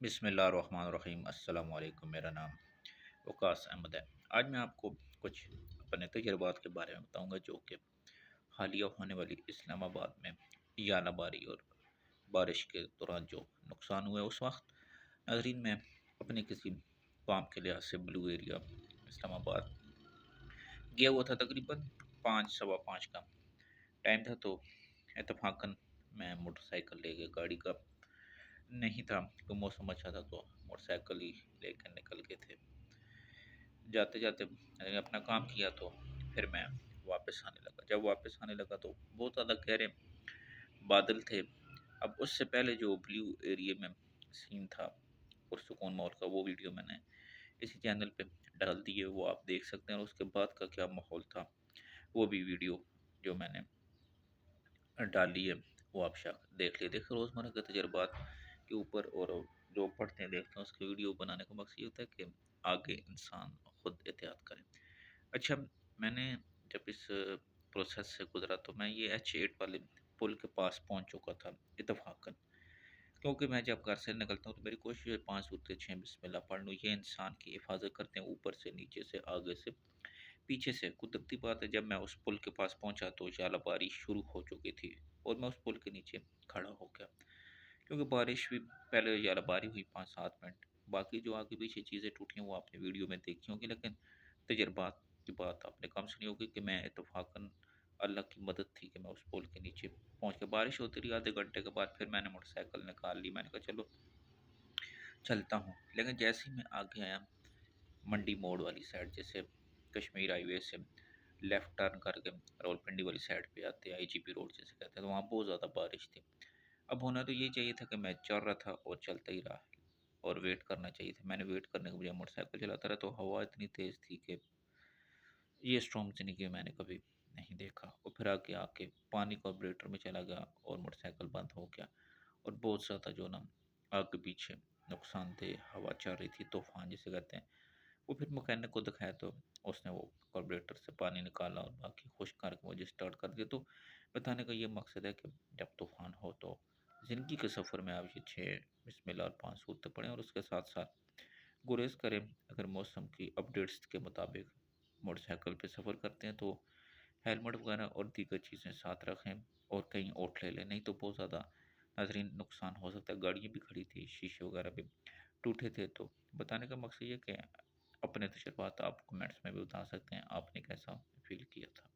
بسم اللہ الرحمن الرحیم، السلام علیکم۔ میرا نام وقاص احمد ہے۔ آج میں آپ کو کچھ اپنے تجربات کے بارے میں بتاؤں گا جو کہ حالیہ ہونے والی اسلام آباد میں یالہ باری اور بارش کے دوران جو نقصان ہوئے اس وقت۔ ناظرین، میں اپنے کسی کام کے لحاظ سے بلو ایریا اسلام آباد گیا ہوا تھا، تقریباً 5 سوا 5 کا ٹائم تھا، تو اتفاقاً میں موٹر سائیکل لے کے گاڑی کا نہیں تھا کہ موسم اچھا تھا، تو موٹر سائیکل ہی لے کر نکل گئے تھے۔ جاتے جاتے میں نے اپنا کام کیا، تو پھر میں واپس آنے لگا۔ جب واپس آنے لگا تو بہت زیادہ گہرے بادل تھے۔ اب اس سے پہلے جو بلیو ایریا میں سین تھا اور سکون ماحول کا، وہ ویڈیو میں نے اسی چینل پہ ڈال دی ہے، وہ آپ دیکھ سکتے ہیں۔ اور اس کے بعد کا کیا ماحول تھا، وہ بھی ویڈیو جو میں نے ڈالی ہے وہ آپ دیکھ لیے۔ دیکھ روزمرہ کے تجربات کے اوپر اور جو پڑھتے ہیں دیکھتے ہیں، اس کے ویڈیو بنانے کا مقصد یہ ہوتا ہے کہ آگے انسان خود احتیاط کرے۔ اچھا، میں نے جب اس پروسیس سے گزرا تو میں یہ H8 والے پل کے پاس پہنچ چکا تھا اتفاقاً، کیونکہ میں جب گھر سے نکلتا ہوں تو میری کوشش ہے 5 صورتیں 6 بسم اللہ پڑھ لوں۔ یہ انسان کی حفاظت کرتے ہیں، اوپر سے، نیچے سے، آگے سے، پیچھے سے۔ قدرتی بات ہے، جب میں اس پل کے پاس پہنچا تو ژالہ باری شروع ہو چکی تھی اور میں اس پل کے نیچے کھڑا ہو گیا، کیونکہ بارش بھی پہلے ژالہ باری ہوئی 5 7 منٹ۔ باقی جو آگے پیچھے چیزیں ٹوٹی ہیں وہ آپ نے ویڈیو میں دیکھی ہوں گی، لیکن تجربات کی بات آپ نے کم سنی ہوگی کہ میں اتفاقاً اللہ کی مدد تھی کہ میں اس پل کے نیچے پہنچ گیا۔ بارش ہوتی رہی، آدھے گھنٹے کے بعد پھر میں نے موٹر سائیکل نکال لی، میں نے کہا چلو چلتا ہوں۔ لیکن جیسے ہی میں آگے آیا منڈی موڑ والی سائڈ، جیسے کشمیر ہائی وے سے لیفٹ ٹرن کر کے راول پنڈی والی سائڈ پہ آتے ہیں، IGP روڈ جیسے کہتے ہیں، تو وہاں بہت زیادہ بارش تھی۔ اب ہونا تو یہ چاہیے تھا کہ میں چل رہا تھا اور چلتا ہی رہا، اور ویٹ کرنا چاہیے تھا۔ میں نے ویٹ کرنے کے بجائے موٹر سائیکل چلاتا رہا، تو ہوا اتنی تیز تھی کہ یہ اسٹارم زندگی میں نے کبھی نہیں دیکھا۔ اور پھر آگے آ کے پانی کاربوریٹر میں چلا گیا اور موٹر سائیکل بند ہو گیا، اور بہت زیادہ جو نا آگے پیچھے نقصان دہ ہوا چل رہی تھی، طوفان جسے کہتے ہیں۔ وہ پھر مکینک کو دکھایا تو اس نے وہ کاربوریٹر سے پانی نکالا اور باقی خشک کر کے مجھے اسٹارٹ کر دیا۔ تو بتانے کا یہ مقصد ہے کہ جب طوفان ہو تو زندگی کے سفر میں آپ یہ 6 بسم اللہ اور 5 صورتیں پڑھیں، اور اس کے ساتھ ساتھ گریز کریں۔ اگر موسم کی اپڈیٹس کے مطابق موٹر سائیکل پہ سفر کرتے ہیں تو ہیلمٹ وغیرہ اور دیگر چیزیں ساتھ رکھیں، اور کہیں اوٹ لے لیں، نہیں تو بہت زیادہ ناظرین نقصان ہو سکتا ہے۔ گاڑیاں بھی کھڑی تھی، شیشے وغیرہ بھی ٹوٹے تھے۔ تو بتانے کا مقصد یہ کہ اپنے تجربات آپ کمنٹس میں بھی بتا سکتے ہیں، آپ نے کیسا فیل کیا تھا۔